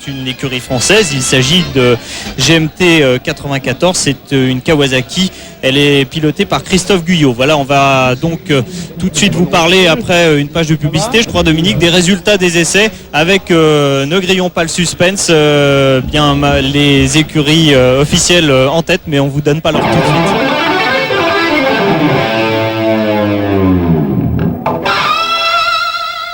une écurie française. Il s'agit de GMT 94. C'est une Kawasaki. Elle est pilotée par Christophe Guyot. Voilà, on va donc tout de suite vous parler, après une page de publicité, je crois, Dominique, des résultats des essais avec, ne grillons pas le suspense, les écuries officielles en tête, mais on vous donne pas leur tout de suite.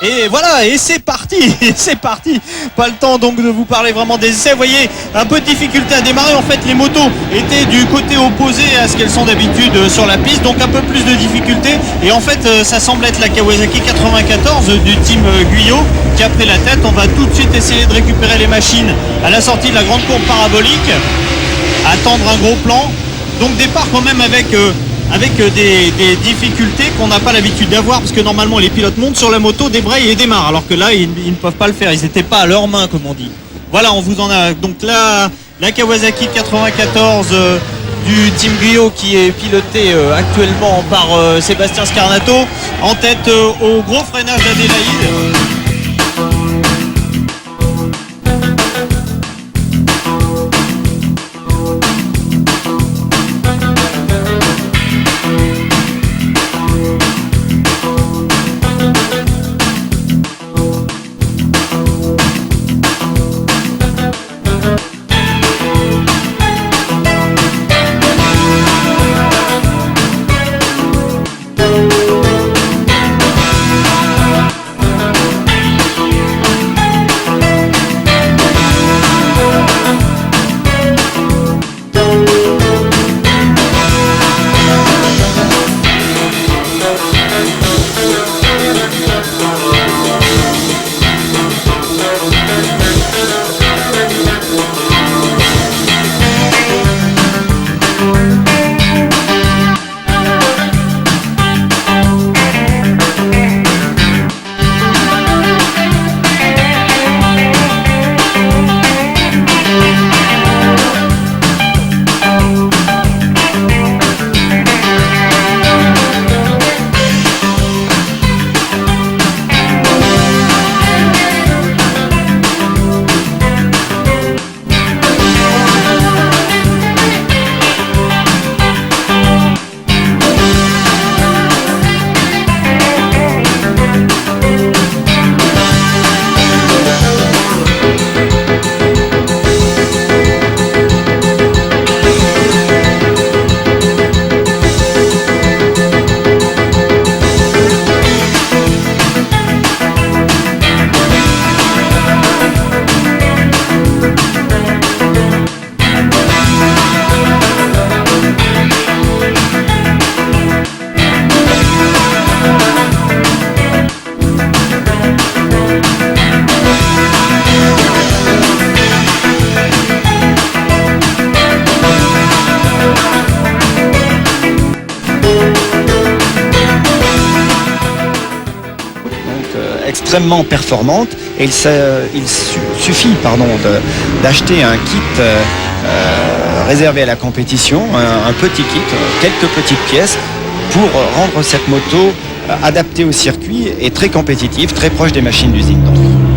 Et voilà, et c'est parti, c'est parti. Pas le temps donc de vous parler vraiment des essais. Vous voyez, un peu de difficulté à démarrer. En fait, les motos étaient du côté opposé à ce qu'elles sont d'habitude sur la piste, donc un peu plus de difficulté. Et en fait, ça semble être la Kawasaki 94 du team Guyot qui a pris la tête. On va tout de suite essayer de récupérer les machines à la sortie de la grande courbe parabolique, attendre un gros plan. Donc départ quand même avec des difficultés qu'on n'a pas l'habitude d'avoir, parce que normalement les pilotes montent sur la moto, débrayent et démarrent, alors que là ils ne peuvent pas le faire, ils n'étaient pas à leur main comme on dit. Voilà, on vous en a donc là la Kawasaki 94 du team Guyot qui est pilotée actuellement par Sébastien Scarnato, en tête au gros freinage d'Adélaïde. Extrêmement performante, et il suffit d'acheter un kit réservé à la compétition, un petit kit, quelques petites pièces pour rendre cette moto adaptée au circuit et très compétitive, très proche des machines d'usine.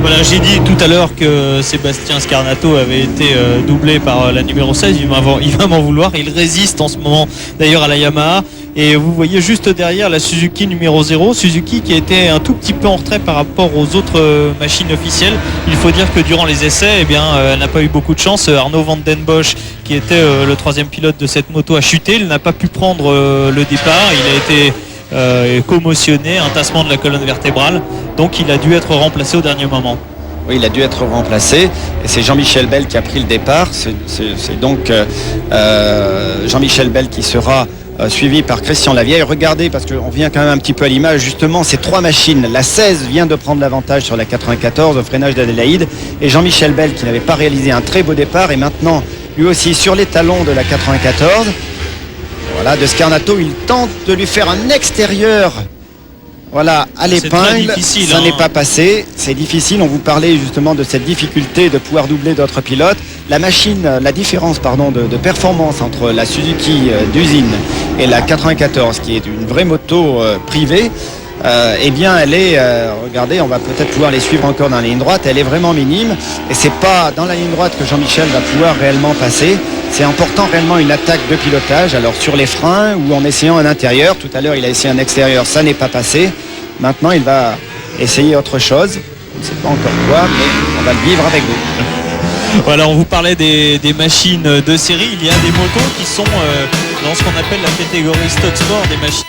Voilà, j'ai dit tout à l'heure que Sébastien Scarnato avait été doublé par la numéro 16, il va m'en vouloir, il résiste en ce moment d'ailleurs à la Yamaha. Et vous voyez juste derrière la Suzuki numéro 0, Suzuki qui était un tout petit peu en retrait par rapport aux autres machines officielles. Il faut dire que durant les essais, elle n'a pas eu beaucoup de chance. Arnaud Van Den Bosch, qui était le troisième pilote de cette moto, a chuté. Il n'a pas pu prendre le départ. Il a été commotionné, un tassement de la colonne vertébrale. Donc il a dû être remplacé au dernier moment. Oui, il a dû être remplacé, et c'est Jean-Michel Bell qui a pris le départ. C'est donc Jean-Michel Bell qui sera suivi par Christian Lavieille. Regardez, parce qu'on vient quand même un petit peu à l'image, justement, ces trois machines. La 16 vient de prendre l'avantage sur la 94 au freinage d'Adélaïde, et Jean-Michel Bell, qui n'avait pas réalisé un très beau départ, et maintenant lui aussi sur les talons de la 94. Voilà, de Scarnato, il tente de lui faire un extérieur, voilà, à l'épingle. Ça n'est pas passé, c'est difficile. On vous parlait justement de cette difficulté de pouvoir doubler d'autres pilotes. La machine, la différence de performance entre la Suzuki d'usine et la 94, qui est une vraie moto privée, eh bien elle est, regardez, on va peut-être pouvoir les suivre encore dans la ligne droite, elle est vraiment minime et c'est pas dans la ligne droite que Jean-Michel va pouvoir réellement passer. C'est en portant réellement une attaque de pilotage, alors sur les freins ou en essayant un intérieur. Tout à l'heure il a essayé un extérieur, ça n'est pas passé. Maintenant il va essayer autre chose, on ne sait pas encore quoi, mais on va le vivre avec vous. Voilà, on vous parlait des machines de série. Il y a des motos qui sont dans ce qu'on appelle la catégorie stock sport, des machines.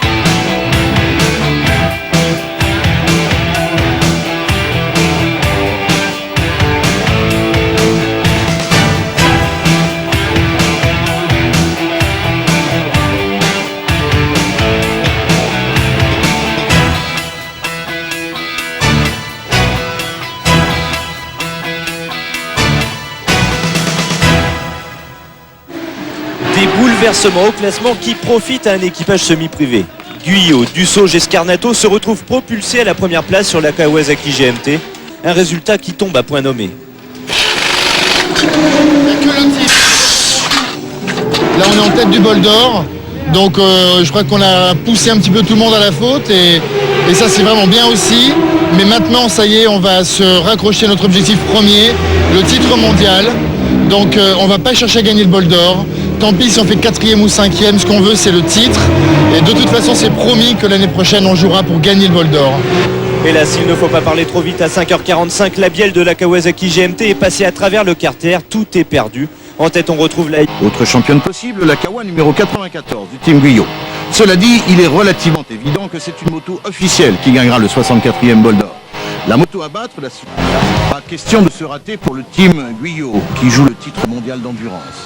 Des bouleversements au classement qui profitent à un équipage semi-privé. Guyot, Dussault et Scarnato se retrouvent propulsés à la première place sur la Kawasaki GMT. Un résultat qui tombe à point nommé. Là on est en tête du bol d'or. Donc je crois qu'on a poussé un petit peu tout le monde à la faute et ça c'est vraiment bien aussi. Mais maintenant ça y est, on va se raccrocher à notre objectif premier, le titre mondial. Donc on va pas chercher à gagner le bol d'or. Tant pis si on fait 4e ou 5e, ce qu'on veut c'est le titre. Et de toute façon c'est promis que l'année prochaine on jouera pour gagner le bol d'or. Hélas, il ne faut pas parler trop vite. À 5h45, la bielle de la Kawasaki GMT est passée à travers le carter. Tout est perdu. En tête, on retrouve la... Autre championne possible, la Kawa numéro 94 du team Guyot. Cela dit, il est relativement évident que c'est une moto officielle qui gagnera le 64e bol d'or. La moto à battre, pas question de se rater pour le team Guyot qui joue le titre mondial d'endurance.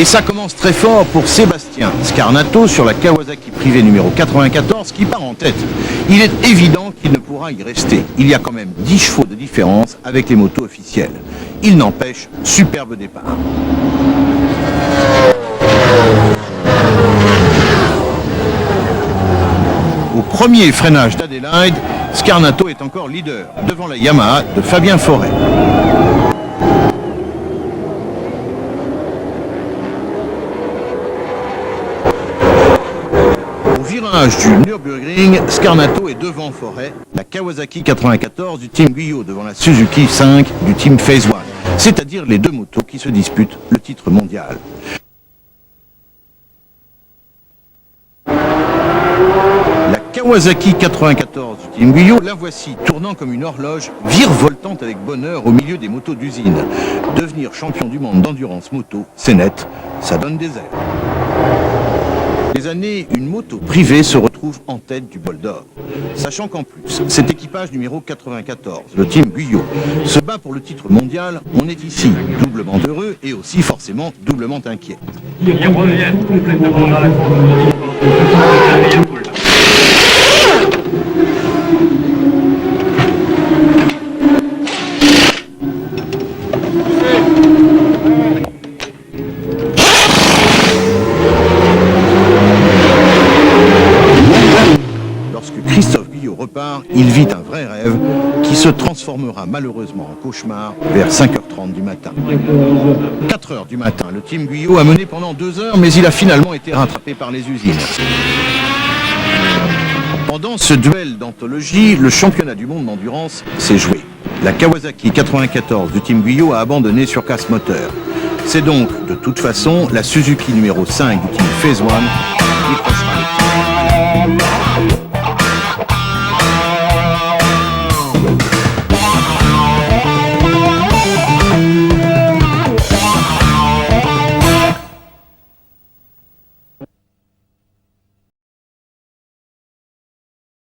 Et ça commence très fort pour Sébastien Scarnato sur la Kawasaki privée numéro 94 qui part en tête. Il est évident qu'il ne pourra y rester. Il y a quand même 10 chevaux de différence avec les motos officielles. Il n'empêche, superbe départ. Au premier freinage d'Adelaide, Scarnato est encore leader devant la Yamaha de Fabien Forêt. Virage du Nürburgring, Scarnato est devant Forêt, la Kawasaki 94 du team Guyot devant la Suzuki 5 du team Phase One, c'est-à-dire les deux motos qui se disputent le titre mondial. La Kawasaki 94 du team Guyot, la voici tournant comme une horloge, virevoltant avec bonheur au milieu des motos d'usine. Devenir champion du monde d'endurance moto, c'est net, ça donne des ailes. Des années, une moto privée se retrouve en tête du bol d'or. Sachant qu'en plus, cet équipage numéro 94, le team Guyot, se bat pour le titre mondial, on est ici doublement heureux et aussi forcément doublement inquiet. Repart, il vit un vrai rêve qui se transformera malheureusement en cauchemar vers 5h30 du matin. 4h du matin, le team Guyot a mené pendant 2 heures, mais il a finalement été rattrapé par les usines. Pendant ce duel d'anthologie, le championnat du monde d'endurance s'est joué. La Kawasaki 94 du team Guyot a abandonné sur casse moteur. C'est donc, de toute façon, la Suzuki numéro 5 du team Phase One qui